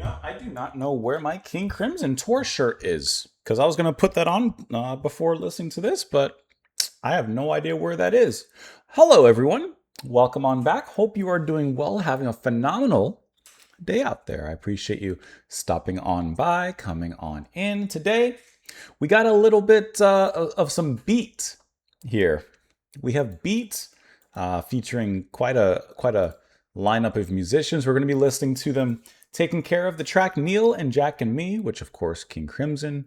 I do not know where my King Crimson tour shirt is because I was going to put that on before listening to this, but I have no idea where that is. Hello, everyone. Welcome on back. Hope you are doing well, having a phenomenal day out there. I appreciate you stopping on by, coming on in. Today, we got a little bit of some beat here. We have beat featuring quite a lineup of musicians. We're going to be listening to them taking care of the track Neal and Jack and Me, which of course King Crimson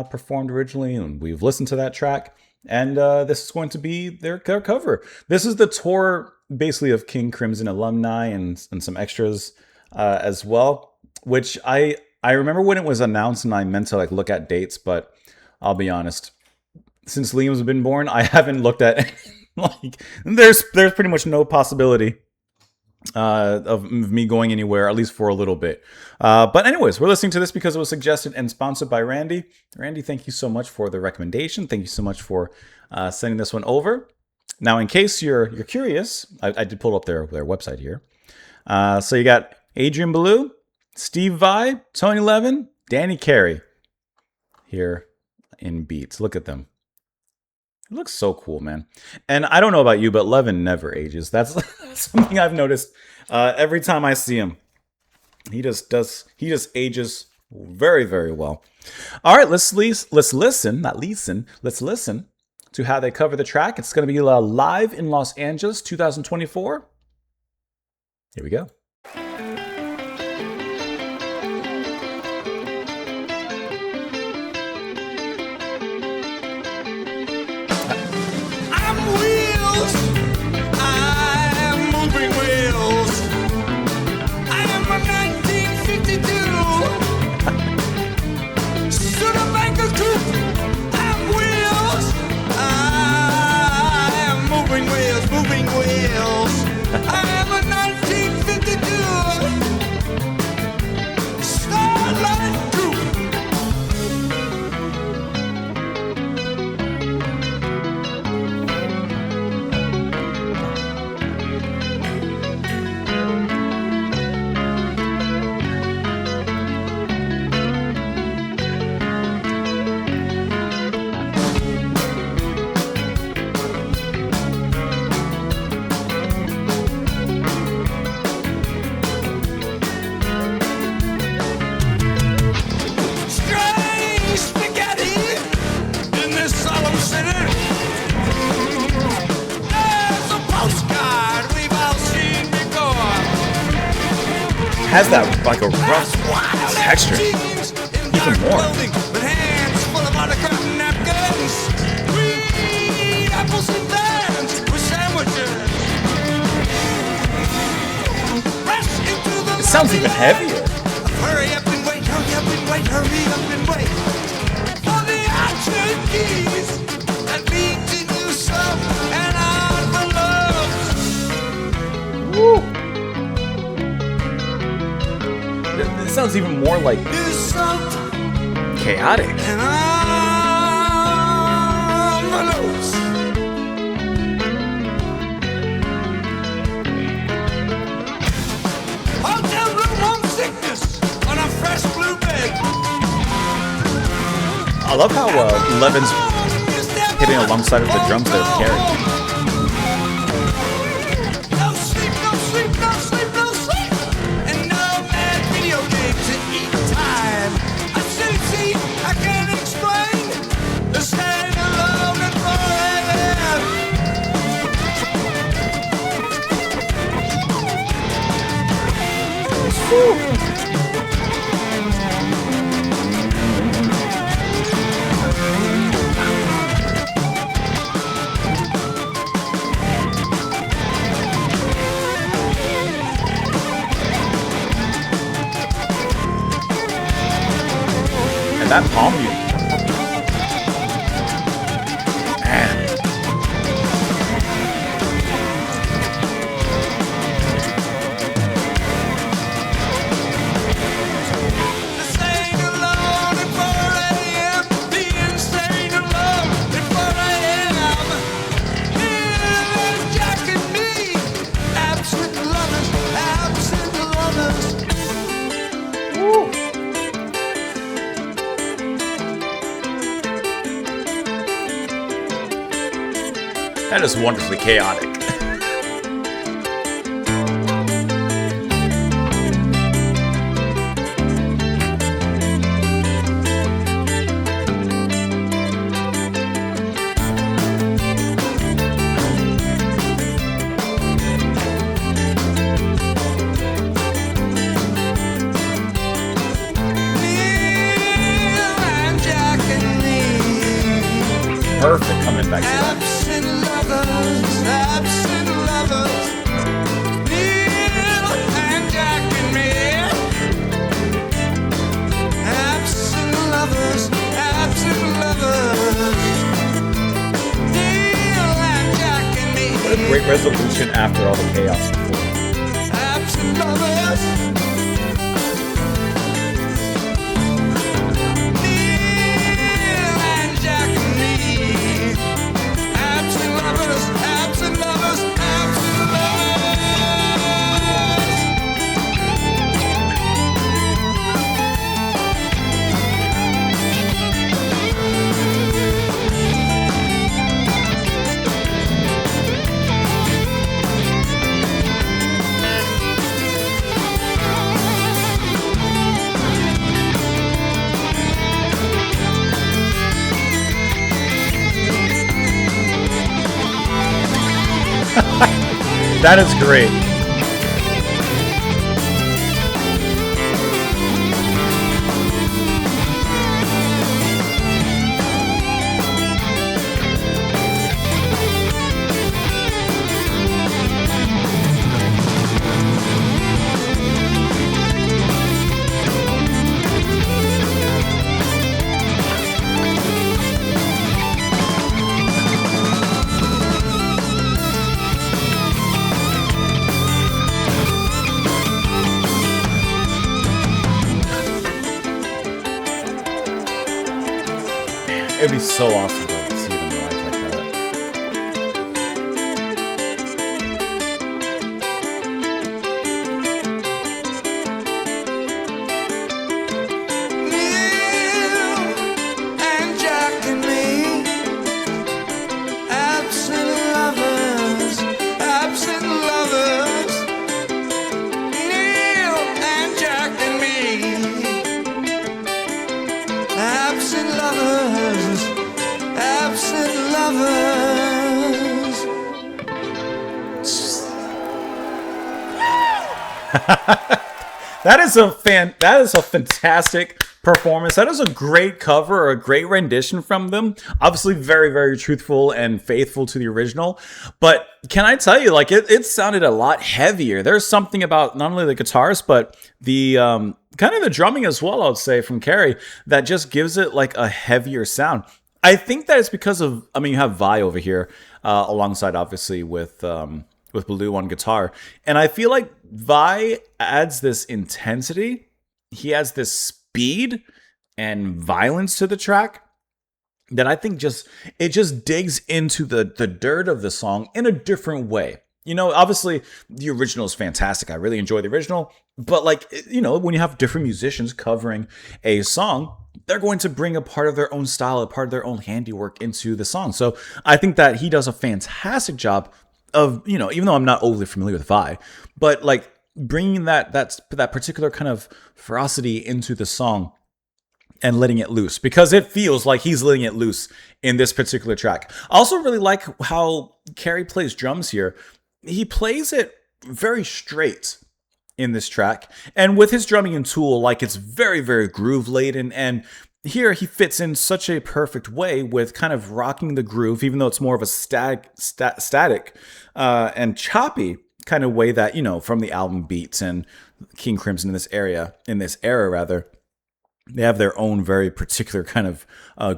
performed originally, and we've listened to that track. And this is going to be their cover. This is the tour basically of King Crimson alumni and some extras as well, which I remember when it was announced and I meant to look at dates, but I'll be honest, since Liam's been born, I haven't looked at there's pretty much no possibility of me going anywhere, at least for a little bit. But anyways, we're listening to this because it was suggested and sponsored by Randy. Randy, thank you so much for the recommendation. Thank you so much for sending this one over. Now, in case you're curious, I did pull up their website here. So you got Adrian Ballou, Steve Vai, Tony Levin, Danny Carey here in beats. Look at them. It looks so cool, man. And I don't know about you, but Levin never ages. That's something I've noticed every time I see him. He just ages very, very well. All right, let's listen to how they cover the track. It's going to be live in Los Angeles, 2024. Here we go. Has that like a rough texture, even more. It sounds even heavier. Hurry up and wait, hurry up and wait, hurry up and wait for the action keys that lead to new stuff and envelopes. Woo! It sounds even more like chaotic. Hotel room homesickness on a fresh blue bed. I love how Levin's hitting alongside of the drums that are carrying. And that palm mute. Man. That is wonderfully chaotic. Perfect coming back to that. Absent lovers, Neal and Jack and me. Absent lovers, Neal and Jack and me. What a great resolution after all the chaos before. Absent lovers. That is great. It'd be so awesome to see them live like that. Neal and Jack and me. Absent lovers. Neal and Jack and me. Absent lovers. That is a fantastic performance. That is a great cover or a great rendition from them. Obviously very, very truthful and faithful to the original. But can I tell you, like it sounded a lot heavier. There's something about not only the guitars, but the kind of the drumming as well, I would say, from Carey that just gives it like a heavier sound. I think that it's because of, I mean, you have Vi over here alongside, obviously, with Blue on guitar. And I feel like Vi adds this intensity. He adds this speed and violence to the track that I think it just digs into the dirt of the song in a different way. You know, obviously, the original is fantastic. I really enjoy the original. But, like, you know, when you have different musicians covering a song, they're going to bring a part of their own style, a part of their own handiwork into the song. So I think that he does a fantastic job of, you know, even though I'm not overly familiar with Vi, but like bringing that particular kind of ferocity into the song and letting it loose, because it feels like he's letting it loose in this particular track. I also really like how Carey plays drums here. He plays it very straight in this track, and with his drumming and Tool, like it's very, very groove laden, and here he fits in such a perfect way with kind of rocking the groove, even though it's more of a static and choppy kind of way that, you know, from the album Beats and King Crimson in this era rather. They have their own very particular kind of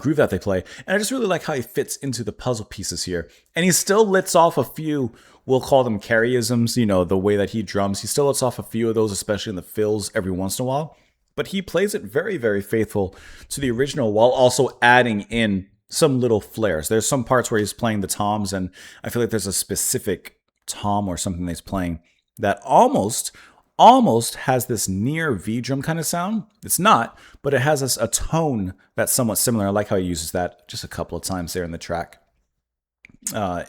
groove that they play. And I just really like how he fits into the puzzle pieces here. And he still lets off a few, we'll call them Careyisms, you know, the way that he drums. He still lets off a few of those, especially in the fills every once in a while. But he plays it very, very faithful to the original while also adding in some little flares. There's some parts where he's playing the toms, and I feel like there's a specific tom or something that he's playing that almost has this near V drum kind of sound. It's not, but it has a tone that's somewhat similar. I like how he uses that just a couple of times there in the track.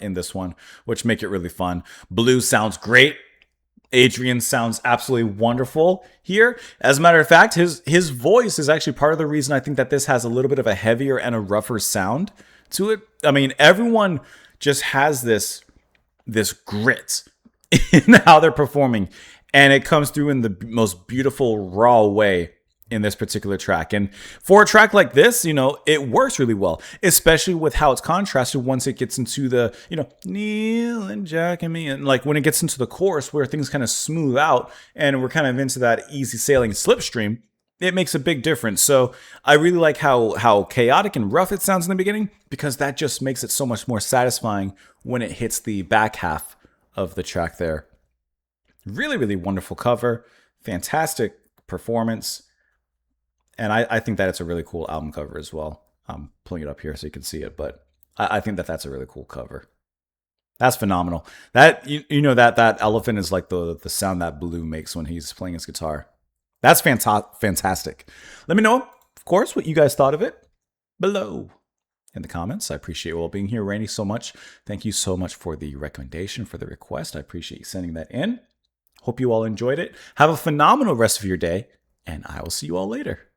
in this one, which make it really fun. Blue sounds great. Adrian sounds absolutely wonderful here. As a matter of fact, his voice is actually part of the reason I think that this has a little bit of a heavier and a rougher sound to it. I mean, everyone just has this grit in how they're performing, and it comes through in the most beautiful raw way in this particular track. And for a track like this, it works really well, especially with how it's contrasted once it gets into the, Neal and Jack and me. And like when it gets into the chorus where things kind of smooth out and we're kind of into that easy sailing slipstream, it makes a big difference. So I really like how chaotic and rough it sounds in the beginning, because that just makes it so much more satisfying when it hits the back half of the track there. Really, really wonderful cover. Fantastic performance. And I think that it's a really cool album cover as well. I'm pulling it up here so you can see it, but I think that that's a really cool cover. That's phenomenal. That that elephant is like the sound that Blue makes when he's playing his guitar. That's fantastic. Let me know, of course, what you guys thought of it below in the comments. I appreciate you all being here. Randy, so much. Thank you so much for the recommendation, for the request. I appreciate you sending that in. Hope you all enjoyed it. Have a phenomenal rest of your day, and I will see you all later.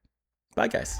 Bye, guys.